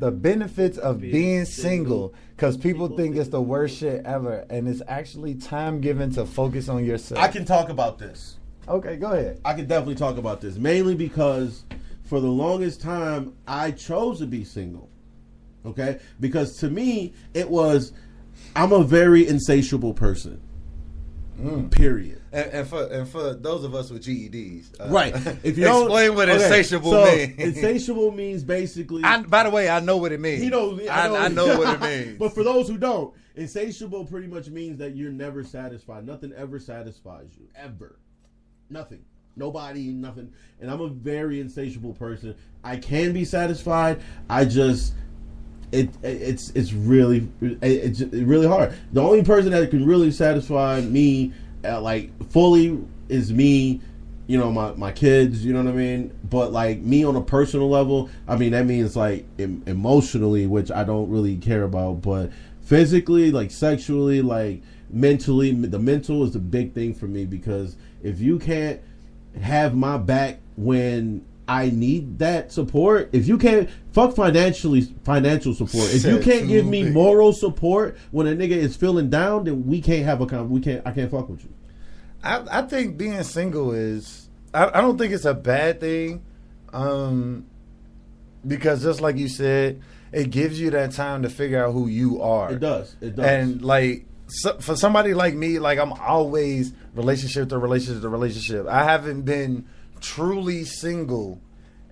the benefits of being single, because people think it's the worst shit ever, and it's actually time given to focus on yourself. I can talk about this. Okay, go ahead. I can definitely talk about this, mainly because for the longest time I chose to be single. Okay, because to me I'm a very insatiable person. Period. And for those of us with GEDs, right? If you explain what insatiable means. Insatiable means basically. By the way, I know what it means. I know what it means. But for those who don't, insatiable pretty much means that you're never satisfied. Nothing ever satisfies you, ever. Nothing. Nobody, nothing. And I'm a very insatiable person. I can be satisfied. I just. It's really hard. The only person that can really satisfy me like fully is me, you know, my kids, you know what I mean? But like me on a personal level, I mean that means like emotionally, which I don't really care about, but physically, like sexually, like mentally, the mental is the big thing for me, because if you can't have my back when I need that support. If you can't financial support. If you can't give me moral support when a nigga is feeling down, then we can't have I can't fuck with you. I think being single is I don't think it's a bad thing. Because just like you said, it gives you that time to figure out who you are. It does. And like for somebody like me, like I'm always relationship to relationship to relationship. I haven't been truly single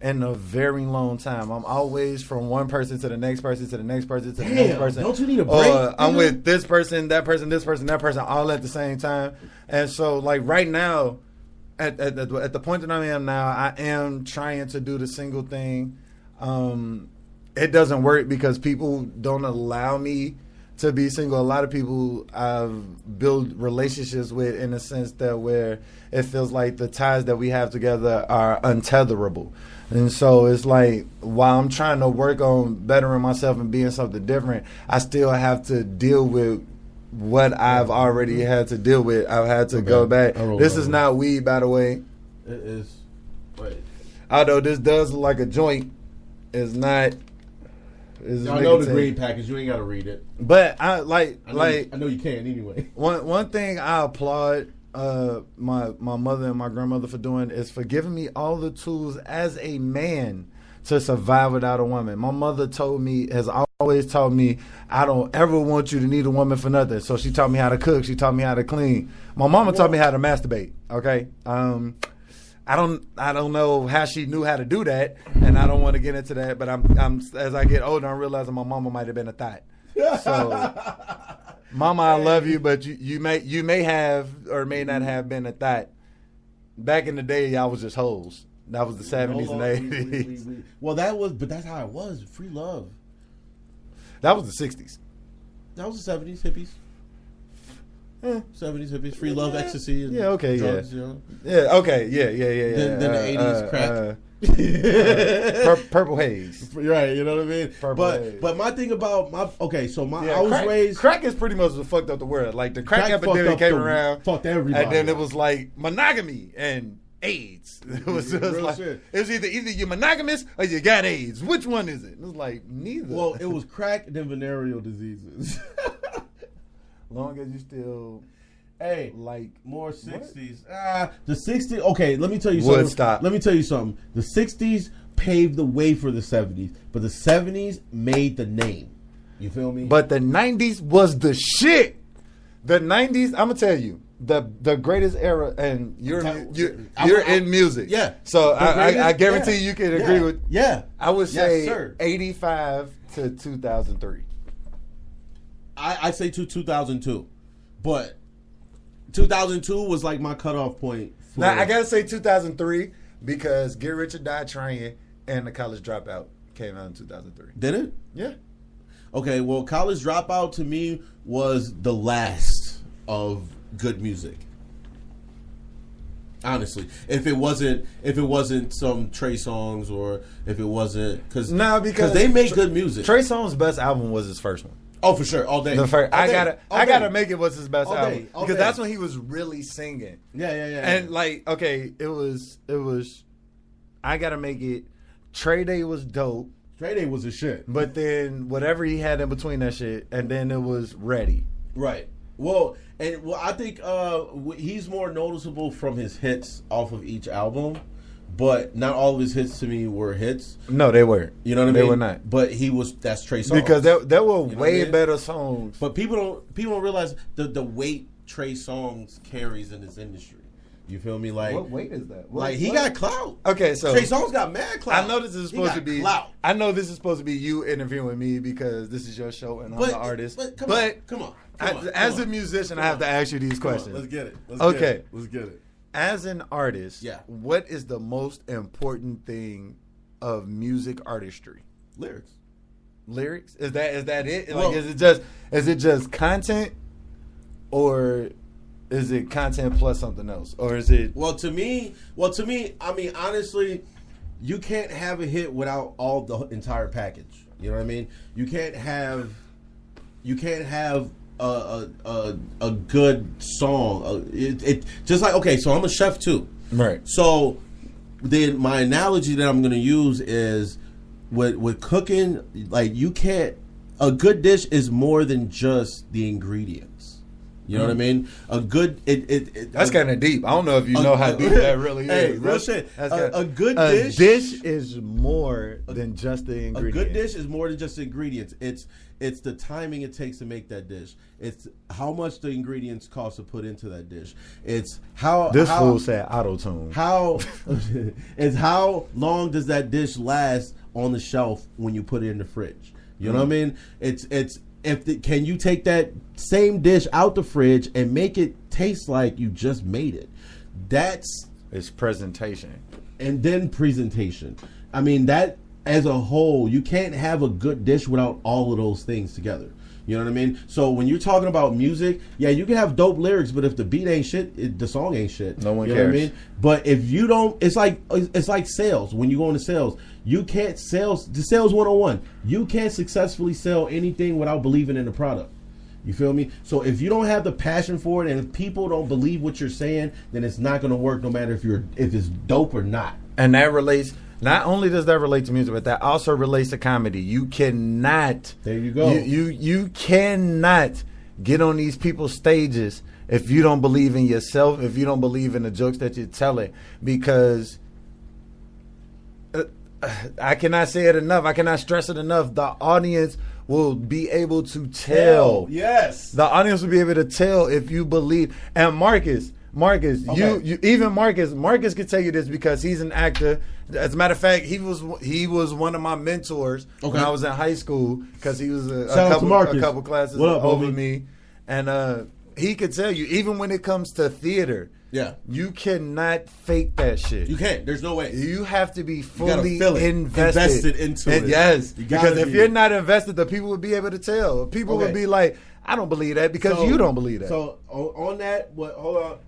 in a very long time. I'm always from one person to the next person to the next person to the next person. Don't you need a break? I'm with this person, that person, this person, that person, all at the same time. And so, like right now, at the point that I am now, I am trying to do the single thing. It doesn't work because people don't allow me to be single. A lot of people I've built relationships with in a sense that where it feels like the ties that we have together are untetherable. And so it's like while I'm trying to work on bettering myself and being something different, I still have to deal with what I've already had to deal with. I've had to go back. This is not weed, by the way. It is. Wait. Although this does look like a joint, it's not. I know the green package. You ain't got to read it. But I know you can anyway. One thing I applaud my mother and my grandmother for doing is for giving me all the tools as a man to survive without a woman. My mother has always taught me, I don't ever want you to need a woman for nothing. So she taught me how to cook. She taught me how to clean. My mama taught me how to masturbate. Okay. I don't know how she knew how to do that, and I don't want to get into that. But I'm as I get older, I'm realizing my mama might have been a thought. So, mama, I love you, but you may have or may not have been a thought. Back in the day, y'all was just hoes. That was the 70s and 80s. Well, but that's how it was. Free love. That was the 60s. That was the 70s, hippies. 70s hippies, free love, ecstasy, and drugs, you know? Yeah, okay, yeah. Then the 80s crack. Purple haze. Right, you know what I mean? But my thing about I was raised. Crack is pretty much what fucked up the world. Like the crack epidemic came around, fucked everybody, and then it was like monogamy and AIDS. It was just like shit. It was either you're monogamous or you got AIDS. Which one is it? It was like neither. Well, it was crack then venereal diseases. Long as you still, like more 60s. The 60s. Okay, let me tell you something. Woodstock. Let me tell you something. The 60s paved the way for the 70s, but the 70s made the name. You feel me? But the 90s was the shit. The 90s, I'm gonna tell you, the greatest era, and you're in music. Yeah. So I guarantee you can agree with. Yeah. I would say 85 to 2003. I say 2002, but 2002 was like my cutoff point. Now I gotta say 2003 because Get Rich or Die Trying and The College Dropout came out in 2003. Did it? Yeah. Okay, well, College Dropout to me was the last of good music. Honestly, if it wasn't some Trey Songz, or if it wasn't because they make good music. Trey Songz's best album was his first one. Oh, for sure, all day. I gotta make it was his best album because that's when he was really singing. Yeah. And like, okay, it was. I gotta make it. Trey Day was dope. Dre Day was a shit. But then whatever he had in between that shit, and then it was Ready. Right. Well, I think he's more noticeable from his hits off of each album, but not all of his hits to me were hits. No, they weren't. You know what I mean? They were not. But that's Trey Songz. Because there were way I mean? better songs. But people don't realize the weight Trey Songz carries in this industry. You feel me? Like, what weight is that? He got clout. Okay, so Trey Songz got mad clout. I know this is supposed to be clout. I know this is supposed to be you interviewing me because this is your show and I'm the artist. But come on. As a musician, I have to ask you these questions. Let's get it. Let's get it. As an artist, what is the most important thing of music artistry? Lyrics. Lyrics? Is that it? Well, like, is it just content, or is it content plus something else, or is it? Well, to me, I mean, honestly, you can't have a hit without all the entire package. You know what I mean? You can't have a good song. It just like, okay, so I'm a chef too, right? So then my analogy that I'm going to use is with cooking. Like, you can't. A good dish is more than just the ingredients. You know what I mean? A good that's kind of deep. I don't know if you know how deep that really is. Hey, real shit. A good dish. A dish is more than just the ingredients. A good dish is more than just the ingredients. It's the timing it takes to make that dish. It's how much the ingredients cost to put into that dish. It's how fool said auto-tune. It's how long does that dish last on the shelf when you put it in the fridge? You know what I mean? Can you take that same dish out the fridge and make it taste like you just made it? It's presentation. And then presentation. I mean, that as a whole, you can't have a good dish without all of those things together. You know what I mean? So when you're talking about music, yeah, you can have dope lyrics, but if the beat ain't shit, the song ain't shit. No one cares. Know what I mean? But if you don't, it's like sales. When you go into sales, you can't the sales 101. You can't successfully sell anything without believing in the product. You feel me? So if you don't have the passion for it, and if people don't believe what you're saying, then it's not going to work, no matter if it's dope or not. And that relates. Not only does that relate to music, but that also relates to comedy. You cannot. There you go. You cannot get on these people's stages if you don't believe in yourself, if you don't believe in the jokes that you're telling. Because I cannot say it enough. I cannot stress it enough. The audience will be able to tell. Yes. The audience will be able to tell if you believe. And Marcus, okay. Marcus could tell you this because he's an actor. As a matter of fact, he was one of my mentors when I was in high school because he was a couple classes over me, and he could tell you even when it comes to theater, you cannot fake that shit. You can't. There's no way. You have to be fully invested into it. Yes, because if you're not invested, the people would be able to tell. People would be like, I don't believe that because you don't believe that. So on that, hold on.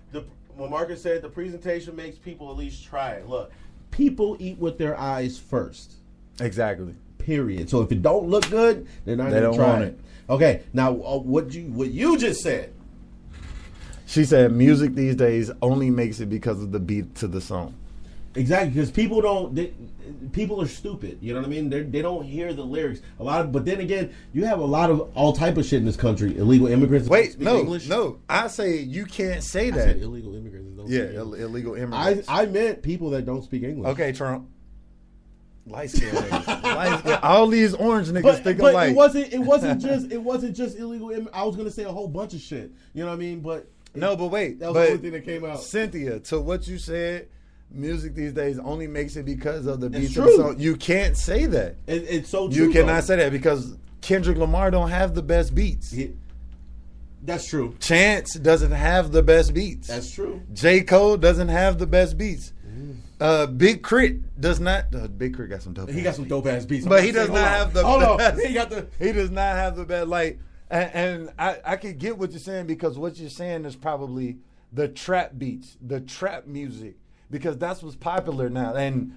When Marcus said the presentation makes people at least try it. Look, people eat with their eyes first. Exactly. Period. So if it don't look good, they're not going to try it. Okay. Now, what you just said. She said music these days only makes it because of the beat to the song. Exactly, because people are stupid. You know what I mean? They don't hear the lyrics. But then again, you have a lot of all type of shit in this country. Illegal immigrants. Wait, no, English. no. I say you can't say that. I said illegal immigrants. Don't speak English. Illegal immigrants. I meant people that don't speak English. Okay, Trump. Light skin niggas. All these orange niggas think alike. It wasn't just illegal. I was gonna say a whole bunch of shit. You know what I mean? But wait. That was the only thing that came out. Cynthia, to what you said. Music these days only makes it because of the beats. True. You can't say that. It's so true. You cannot say that because Kendrick Lamar don't have the best beats. That's true. Chance doesn't have the best beats. That's true. J. Cole doesn't have the best beats. Big Crit does not. Big Crit got some dope. He got some dope ass beats, but he does not have the best. He does not have the best. Like, and I could get what you're saying because what you're saying is probably the trap beats, the trap music. Because that's what's popular now. And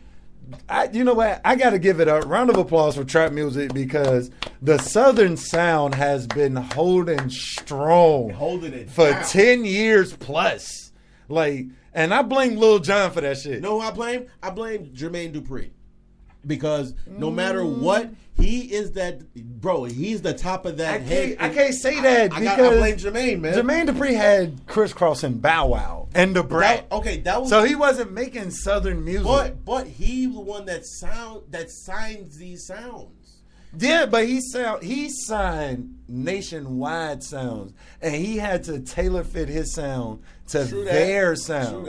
you know what? I got to give it a round of applause for trap music because the Southern sound has been holding strong. Holding it for down. 10 years plus. Like, and I blame Lil Jon for that shit. You know who I blame? I blame Jermaine Dupri. Because no matter what, he is that bro. He's the top of that head. I can't say that I because blame Jermaine, man. Jermaine Dupri had Crisscross and Bow Wow and the Brat. That was so he wasn't making Southern music. But he's the one that signs these sounds. Yeah, but he signed nationwide sounds, and he had to tailor fit his sound to their sound.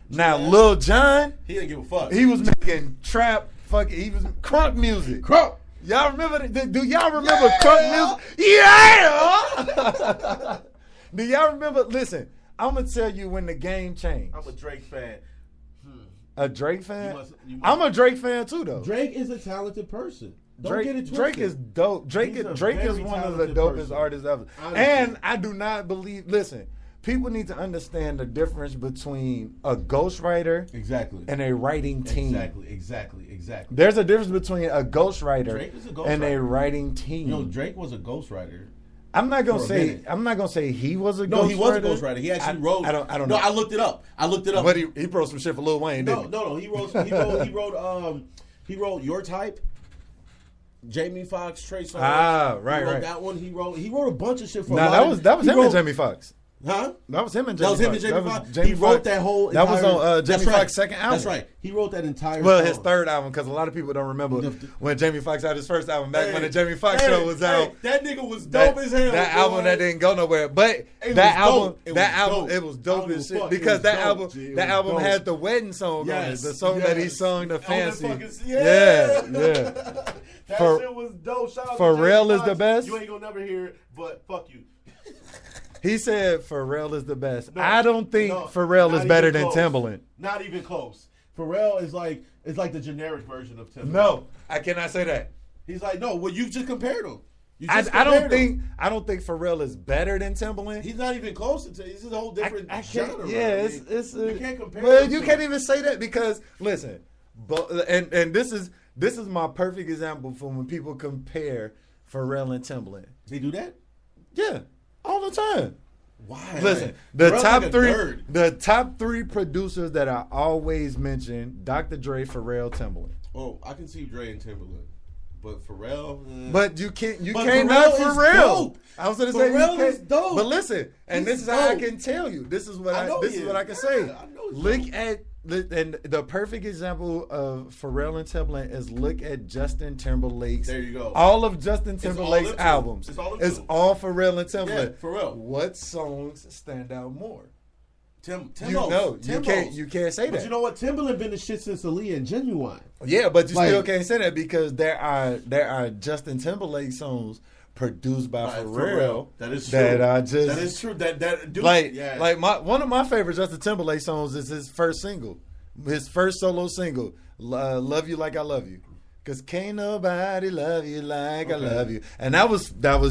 Now, Lil Jon, he didn't give a fuck. He was making trap, he was crunk music. Crunk. Y'all remember? Do y'all remember crunk music? Yeah. Do y'all remember? Listen, I'm gonna tell you when the game changed. I'm a Drake fan. A Drake fan? You must. I'm a Drake fan too, though. Drake is a talented person. Don't get it twisted. Drake is dope. Drake is one of the dopest artists ever. Honestly. And I do not believe. Listen, people need to understand the difference between a ghostwriter and a writing team. Exactly. There's a difference between a ghostwriter and a writing team. You know, Drake was a ghostwriter. I'm not gonna say he was a ghostwriter. No, he was a ghostwriter. He actually wrote. I don't know. No, I looked it up. But he wrote some shit for Lil Wayne. No. He wrote Your Type. Jamie Foxx, Trey Songz. Right. He wrote that one. He wrote a bunch of shit for. That was him and Jamie Foxx. Huh? That was him and Jamie Foxx. He wrote that whole. That was on Jamie Foxx's second album. That's right. He wrote that entire. Well, his third album, because a lot of people don't remember when Jamie Foxx had his first album back when the Jamie Foxx show was out. That nigga was dope as hell. That album that didn't go nowhere, but that album, it was dope as shit because that album had the wedding song on it, the song that he sung, the fancy. Yeah. That shit was dope. Shout out Pharrell is the best. You ain't gonna never hear it, but fuck you. He said Pharrell is the best. No, I don't think Pharrell is better than Timbaland. Not even close. Pharrell is like the generic version of Timbaland. No, I cannot say that. He's like, no, well, you just compared him. I don't think Pharrell is better than Timbaland. He's not even close to. This is a whole different genre. Yeah, you can't compare. Well, you can't even say that because listen, and this is my perfect example for when people compare Pharrell and Timbaland. They do that? Yeah. All the time. Why? Listen, the top three producers that I always mention: Dr. Dre, Pharrell, Timbaland. Oh, I can see Dre and Timbaland, but Pharrell. But you can't not Pharrell. I was going to say Pharrell is dope. But listen, and this is how I can tell you. This is what I can say. Look at. And the perfect example of Pharrell and Timbaland is look at Justin Timberlake's. There you go. All of Justin Timberlake's albums. It's all Pharrell and Timbaland. Yeah, Pharrell. What songs stand out more? Timbaland. You can't say that. But you know what? Timbaland been the shit since Aaliyah and Genuine. Yeah, but you still can't say that because there are Justin Timberlake songs produced by Pharrell. That is true. That is true. One of my favorite Justin Timberlake songs is his first single, his first solo single, "Love You Like I Love You," because can't nobody love you like I love you, and that was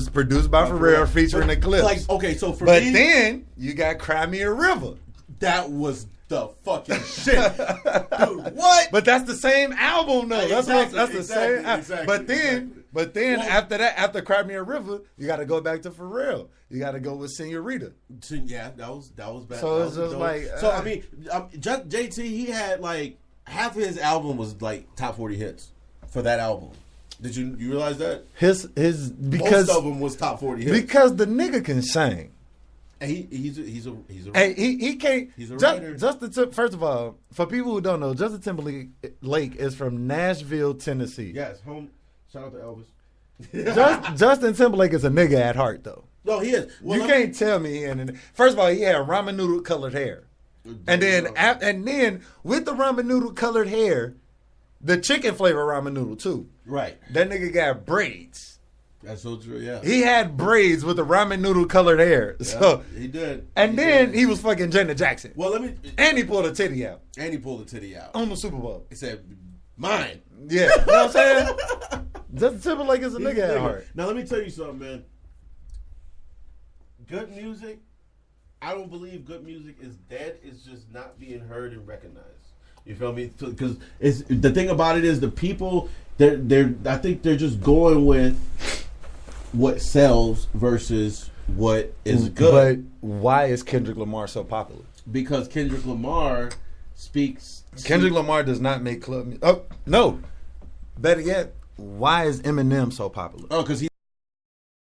produced by Pharrell featuring Eclipse. But then you got "Cry Me a River." That was the fucking shit, dude. What? But that's the same album, though. That's the same. But then after that, after Cry Me a River, you got to go back to Pharrell. You got to go with Senorita. Yeah, that was bad. So it's just like. JT, he had like half of his album was like top 40 hits for that album. Did you realize that? Because most of them was top 40 hits because the nigga can sing. And he's a hey, he can't. He's a writer. First of all, for people who don't know, Justin Timberlake is from Nashville, Tennessee. Yes, home. Shout out to Elvis. Justin Timberlake is a nigga at heart, though. No, he is. Well, you can't tell me. First of all, he had ramen noodle colored hair, and then with the ramen noodle colored hair, the chicken flavor ramen noodle too. Right. That nigga got braids. That's so true. Yeah. He had braids with the ramen noodle colored hair. Yeah, so he did. And he was fucking Janet Jackson. Well, and he pulled a titty out. On the Super Bowl. He said, "Mine." Yeah. You know what I'm saying? Justin Timberlake is a nigga at heart. Now let me tell you something, man. Good music, I don't believe good music is dead. It's just not being heard and recognized. You feel me? Because the thing about it is the people I think they're just going with what sells versus what is good. But why is Kendrick Lamar so popular? Because Kendrick Lamar speaks. Kendrick Lamar does not make club music. Oh no. Better yet, why is Eminem so popular? Oh, because he